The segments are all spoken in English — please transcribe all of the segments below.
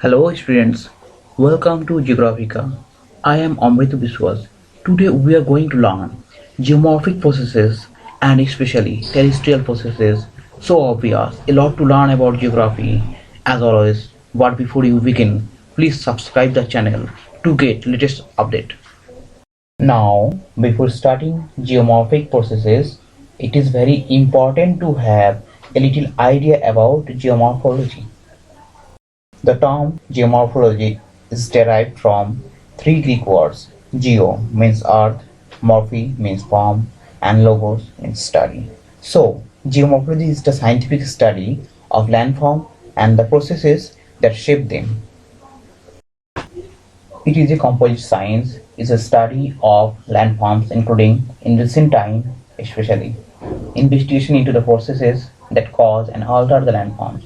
Hello students, welcome to Geographica. I am Amrit Biswas. Today we are going to learn geomorphic processes and especially terrestrial processes. So obvious, a lot to learn about geography. As always, but before you begin, please subscribe the channel to get latest update. Now, before starting geomorphic processes, it is very important to have a little idea about geomorphology. The term geomorphology is derived from three Greek words: "geo" means earth, "morphe" means form, and "logos" means study. So, geomorphology is the scientific study of landform and the processes that shape them. It is a composite science, is a study of landforms including, in recent time especially, investigation into the processes that cause and alter the landforms.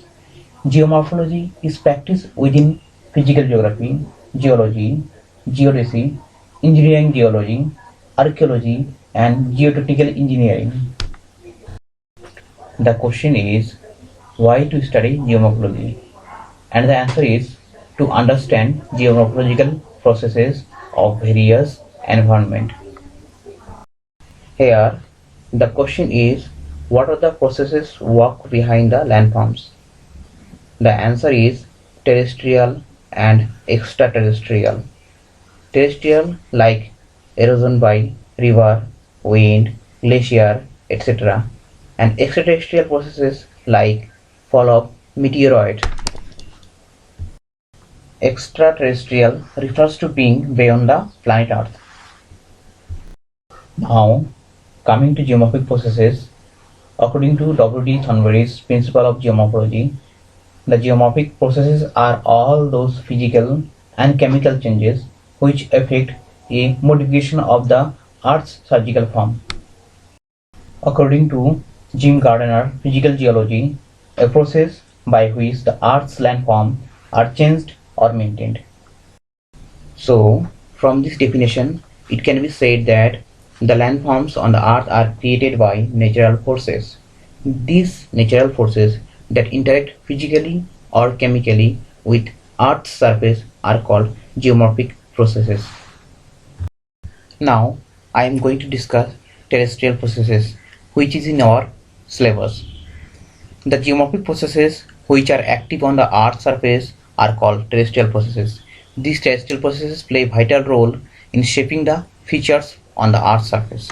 Geomorphology is practiced within physical geography, geology, geodesy, engineering geology, archaeology, and geotechnical engineering. The question is, why to study geomorphology? And the answer is to understand geomorphological processes of various environment. Here, the question is, what are the processes work behind the landforms? The answer is terrestrial and extraterrestrial. Terrestrial like erosion by river, wind, glacier, etc. and extraterrestrial processes like fall of meteoroid. Extraterrestrial refers to being beyond the planet Earth. Now, coming to geomorphic processes, according to W.D. Thornberry's principle of geomorphology, the geomorphic processes are all those physical and chemical changes which affect a modification of the Earth's surgical form. According to Jim Gardner Physical Geology, a process by which the Earth's landform are changed or maintained. So, from this definition, it can be said that the landforms on the Earth are created by natural forces. These natural forces that interact physically or chemically with Earth's surface are called geomorphic processes. Now, I am going to discuss terrestrial processes, which is in our syllabus. The geomorphic processes which are active on the Earth's surface are called terrestrial processes. These terrestrial processes play a vital role in shaping the features on the Earth's surface.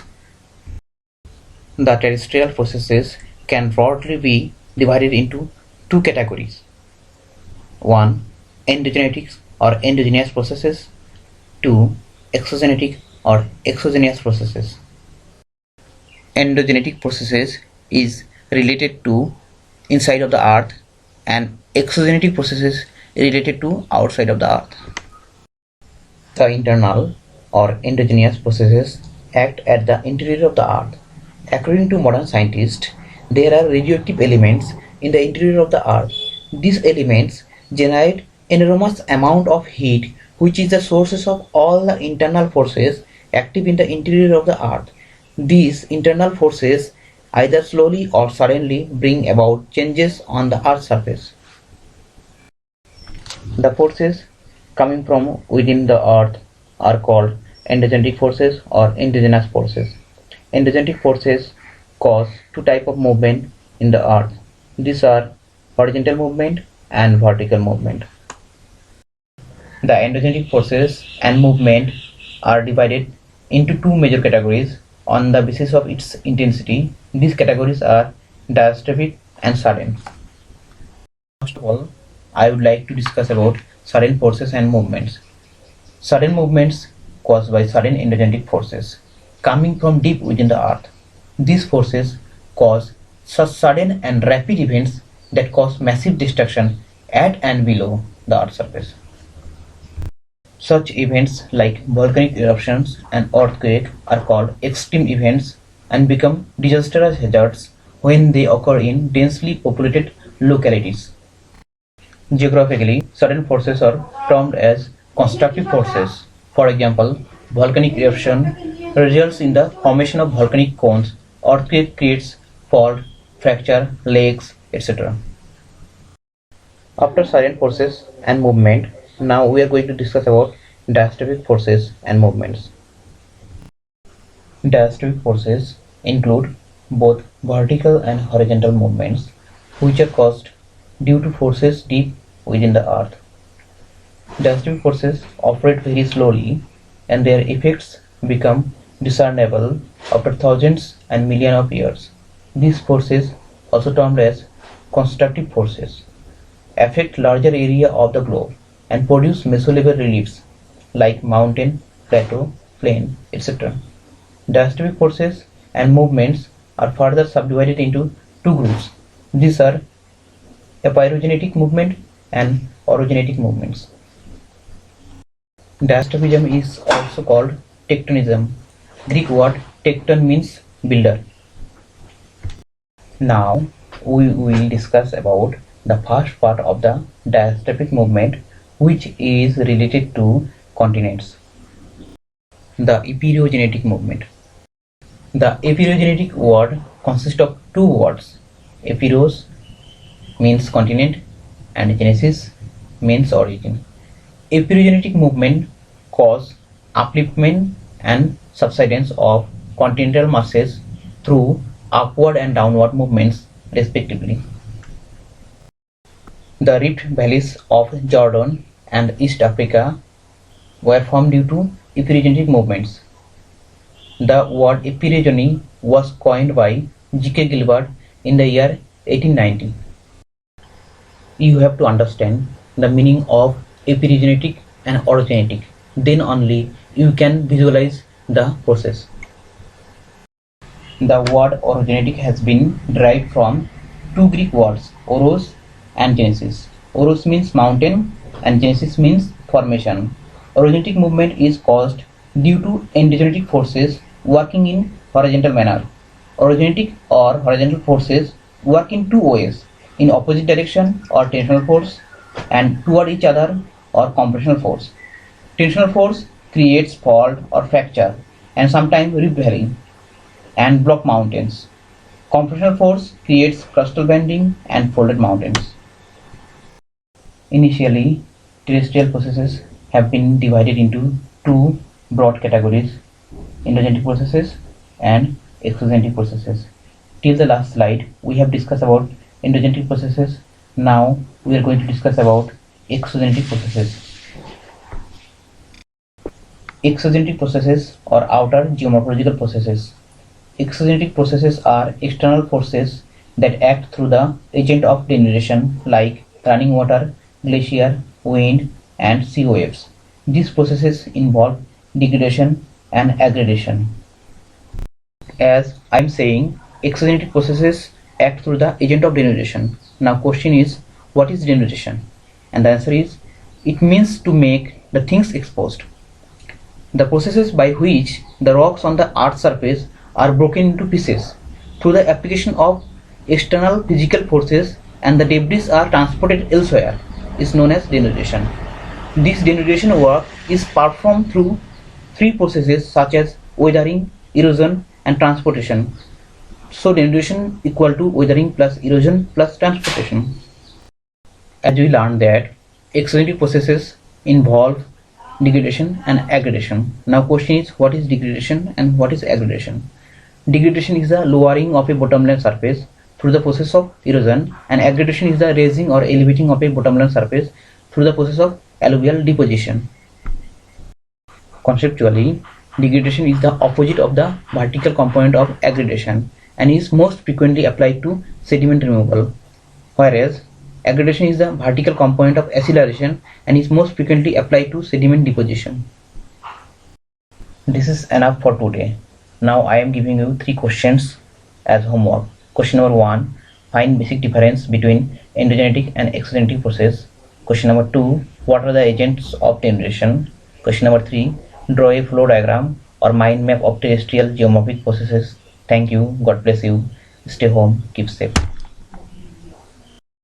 The terrestrial processes can broadly be divided into two categories. 1. Endogenetic or endogenous processes. 2. Exogenetic or exogenous processes. Endogenetic processes is related to inside of the earth and exogenetic processes related to outside of the earth. The internal or endogenous processes act at the interior of the earth. According to modern scientists, there are radioactive elements in the interior of the earth. These elements generate enormous amount of heat, which is the sources of all the internal forces active in the interior of the earth. These internal forces either slowly or suddenly bring about changes on the earth's surface. The forces coming from within the earth are called endogenetic forces or endogenous forces. Endogenetic forces cause two types of movement in the earth. These are horizontal movement and vertical movement. The endogenic forces and movement are divided into two major categories on the basis of its intensity. These categories are diastrophic and sudden. First of all, I would like to discuss about sudden forces and movements. Sudden movements caused by sudden endogenic forces coming from deep within the earth. These forces cause such sudden and rapid events that cause massive destruction at and below the earth's surface. Such events like volcanic eruptions and earthquake are called extreme events and become disastrous hazards when they occur in densely populated localities. Geographically, sudden forces are termed as constructive forces. For example, volcanic eruption results in the formation of volcanic cones, earthquake creates fault, fracture, lakes, etc. After silent forces and movement, now we are going to discuss about diastrophic forces and movements. Diastrophic forces include both vertical and horizontal movements, which are caused due to forces deep within the earth. Diastrophic forces operate very slowly, and their effects become discernible after thousands and millions of years. These forces, also termed as constructive forces, affect larger area of the globe and produce mesolevel reliefs like mountain, plateau, plain, etc. Diastrophic forces and movements are further subdivided into two groups. These are epirogenetic movement and orogenetic movements. Diastrophism is also called tectonism. Greek word tecton means builder. Now we will discuss about the first part of the diastrophic movement, which is related to continents. The epirogenetic movement. The epirogenetic word consists of two words. Epiros means continent and genesis means origin. Epirogenetic movement cause upliftment and subsidence of continental masses through upward and downward movements respectively. The rift valleys of Jordan and East Africa were formed due to epirogenetic movements. The word epirogeny was coined by G.K. Gilbert in the year 1890. You have to understand the meaning of epirogenetic and orogenetic. Then only you can visualize the process. The word orogenetic has been derived from two Greek words, oros and genesis. Oros means mountain and genesis means formation. Orogenetic movement is caused due to endogenetic forces working in horizontal manner. Orogenetic or horizontal forces work in two ways, in opposite direction or tensional force, and toward each other or compressional force. Tensional force creates fault or fracture and sometimes rift valley and block mountains. Compressional force creates crustal bending and folded mountains. Initially, terrestrial processes have been divided into two broad categories, endogenetic processes and exogenetic processes. Till the last slide, we have discussed about endogenetic processes. Now we are going to discuss about exogenetic processes. Exogenetic processes or outer geomorphological processes. Exogenetic processes are external forces that act through the agent of denudation like running water, glacier, wind, and sea waves. These processes involve degradation and aggradation. As I am saying, exogenetic processes act through the agent of denudation. Now question is, what is denudation? And the answer is, it means to make the things exposed. The processes by which the rocks on the earth's surface are broken into pieces through the application of external physical forces and the debris are transported elsewhere is known as denudation. This denudation work is performed through three processes such as weathering, erosion, and transportation. So denudation equal to weathering plus erosion plus transportation. As we learned that exogenetic processes involve degradation and aggradation. Now question is, what is degradation and what is aggradation? Degradation is the lowering of a bottomland surface through the process of erosion, and aggradation is the raising or elevating of a bottomland surface through the process of alluvial deposition. Conceptually, degradation is the opposite of the vertical component of aggradation and is most frequently applied to sediment removal, whereas aggradation is the vertical component of acceleration and is most frequently applied to sediment deposition. This is enough for today. Now I am giving you 3 questions as homework. Question number 1, find basic difference between endogenetic and exogenetic process. Question number 2, what are the agents of denudation? Question number 3, draw a flow diagram or mind map of terrestrial geomorphic processes. Thank you. God bless you. Stay home. Keep safe.